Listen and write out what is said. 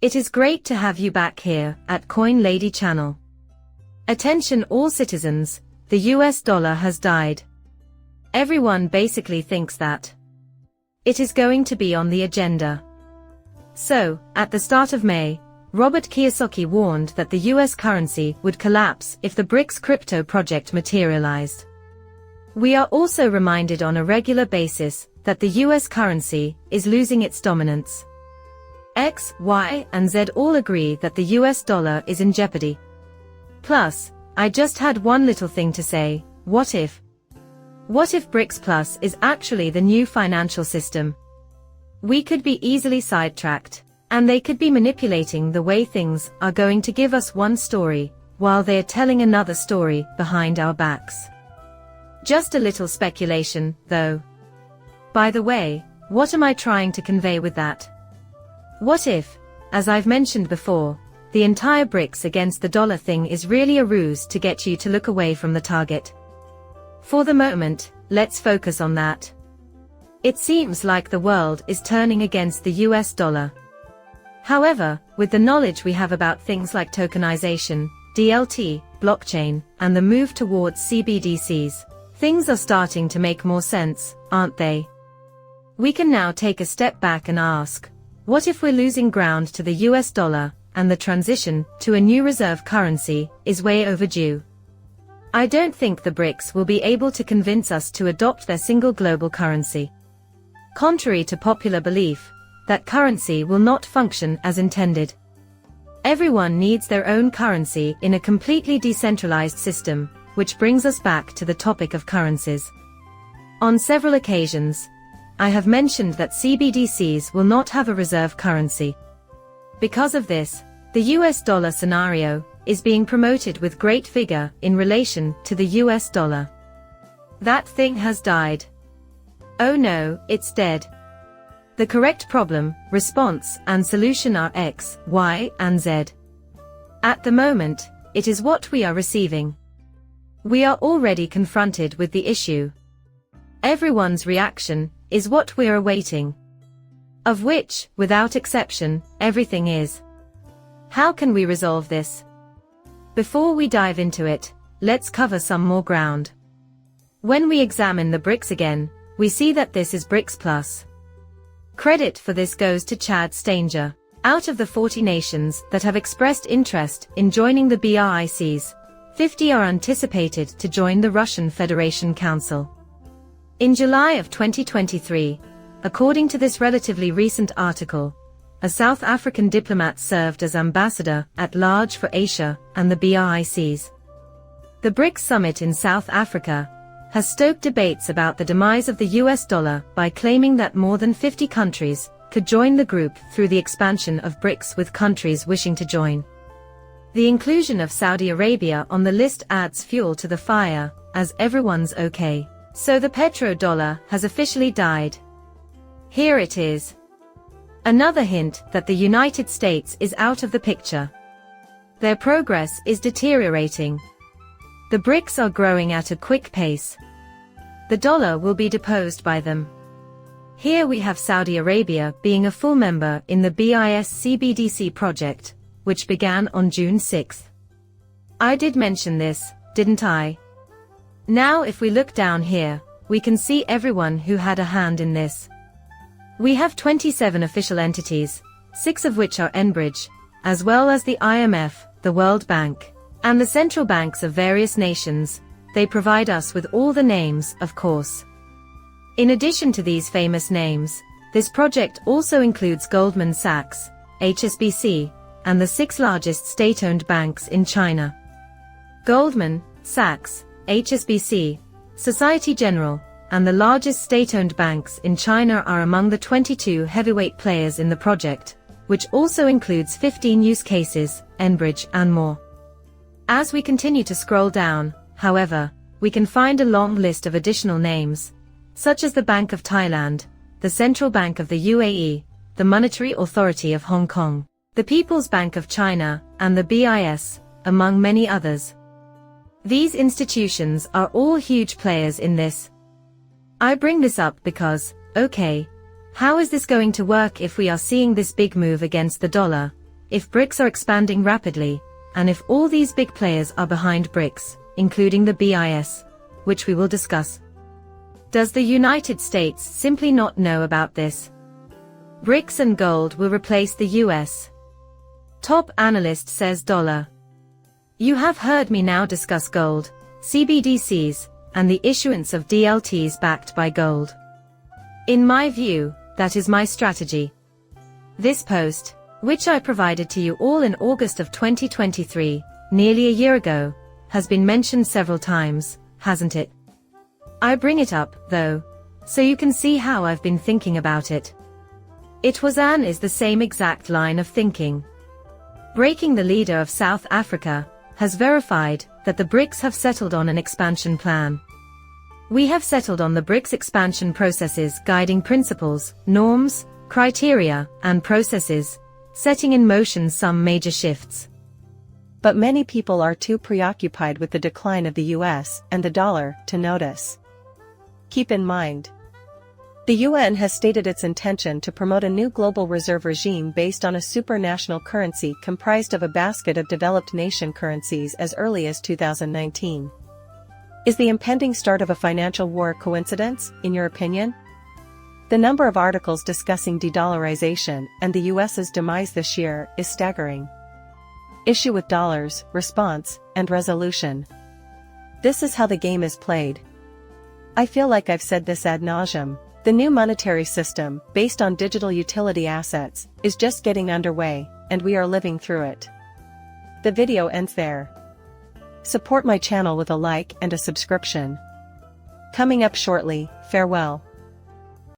It is great to have you back here at Coin Lady channel. Attention all citizens, the US dollar has died. Everyone basically thinks that it is going to be on the agenda. So, at the start of May, Robert Kiyosaki warned that the US currency would collapse if the Brics crypto project materialized. We are also reminded on a regular basis that the US currency is losing its dominance. X, Y, and Z all agree that the US dollar is in jeopardy. Plus, I just had one little thing to say, what if? What if Brics Plus is actually the new financial system? We could be easily sidetracked, and they could be manipulating the way things are going to give us one story, while they're telling another story behind our backs. Just a little speculation, though. By the way, what am I trying to convey with that? What if, as I've mentioned before, the entire Brics against the dollar thing is really a ruse to get you to look away from the target? For the moment, let's focus on that. It seems like the world is turning against the US dollar. However, with the knowledge we have about things like tokenization, DLT, blockchain, and the move towards CBDCs, things are starting to make more sense, aren't they? We can now take a step back and ask, what if we're losing ground to the US dollar, and the transition to a new reserve currency is way overdue? I don't think the Brics will be able to convince us to adopt their single global currency. Contrary to popular belief, that currency will not function as intended. Everyone needs their own currency in a completely decentralized system, which brings us back to the topic of currencies. On several occasions, I have mentioned that CBDCs will not have a reserve currency. Because of this, the US dollar scenario is being promoted with great vigor in relation to the US dollar. That thing has died. Oh no, it's dead. The correct problem, response, and solution are X, Y, and Z. At the moment, it is what we are receiving. We are already confronted with the issue. Everyone's reaction is what we're awaiting. Of which, without exception, everything is. How can we resolve this? Before we dive into it, let's cover some more ground. When we examine the Brics again, we see that this is Brics Plus. Credit for this goes to Chad Stanger. Out of the 40 nations that have expressed interest in joining the BRICs, 50 are anticipated to join the Russian Federation Council. In July of 2023, according to this relatively recent article, a South African diplomat served as ambassador at large for Asia and the BRICs. The Brics summit in South Africa has stoked debates about the demise of the US dollar by claiming that more than 50 countries could join the group through the expansion of Brics, with countries wishing to join. The inclusion of Saudi Arabia on the list adds fuel to the fire, as everyone's okay. So the petrodollar has officially died. Here it is. Another hint that the United States is out of the picture. Their progress is deteriorating. The Brics are growing at a quick pace. The dollar will be deposed by them. Here we have Saudi Arabia being a full member in the BIS CBDC project, which began on June 6. I did mention this, didn't I? Now if we look down here, we can see everyone who had a hand in this. We have 27 official entities, 6 of which are Enbridge, as well as the IMF, the World Bank, and the central banks of various nations. They provide us with all the names, of course. In addition to these famous names, this project also includes Goldman Sachs, HSBC, and the 6 largest state-owned banks in China. Goldman Sachs, HSBC, Societe Generale, and the largest state-owned banks in China are among the 22 heavyweight players in the project, which also includes 15 use cases, Enbridge, and more. As we continue to scroll down, however, we can find a long list of additional names, such as the Bank of Thailand, the Central Bank of the UAE, the Monetary Authority of Hong Kong, the People's Bank of China, and the BIS, among many others. These institutions are all huge players in this. I bring this up because, okay, how is this going to work if we are seeing this big move against the dollar, if BRICS are expanding rapidly, and if all these big players are behind BRICS, including the BIS, which we will discuss. Does the United States simply not know about this? BRICS and gold will replace the US. Top analyst says dollar. You have heard me now discuss gold, CBDCs, and the issuance of DLTs backed by gold. In my view, that is my strategy. This post, which I provided to you all in August of 2023, nearly a year ago, has been mentioned several times, hasn't it? I bring it up, though, so you can see how I've been thinking about it. It was and is the same exact line of thinking. Breaking, the leader of South Africa, has verified that the BRICS have settled on an expansion plan. We have settled on the BRICS expansion processes, guiding principles, norms, criteria, and processes, setting in motion some major shifts. But many people are too preoccupied with the decline of the US and the dollar to notice. Keep in mind, the UN has stated its intention to promote a new global reserve regime based on a supranational currency comprised of a basket of developed nation currencies as early as 2019. Is the impending start of a financial war a coincidence, in your opinion? The number of articles discussing de-dollarization and the US's demise this year is staggering. Issue with dollars, response, and resolution. This is how the game is played. I feel like I've said this ad nauseum. The new monetary system, based on digital utility assets, is just getting underway, and we are living through it. The video ends there. Support my channel with a like and a subscription. Coming up shortly, farewell.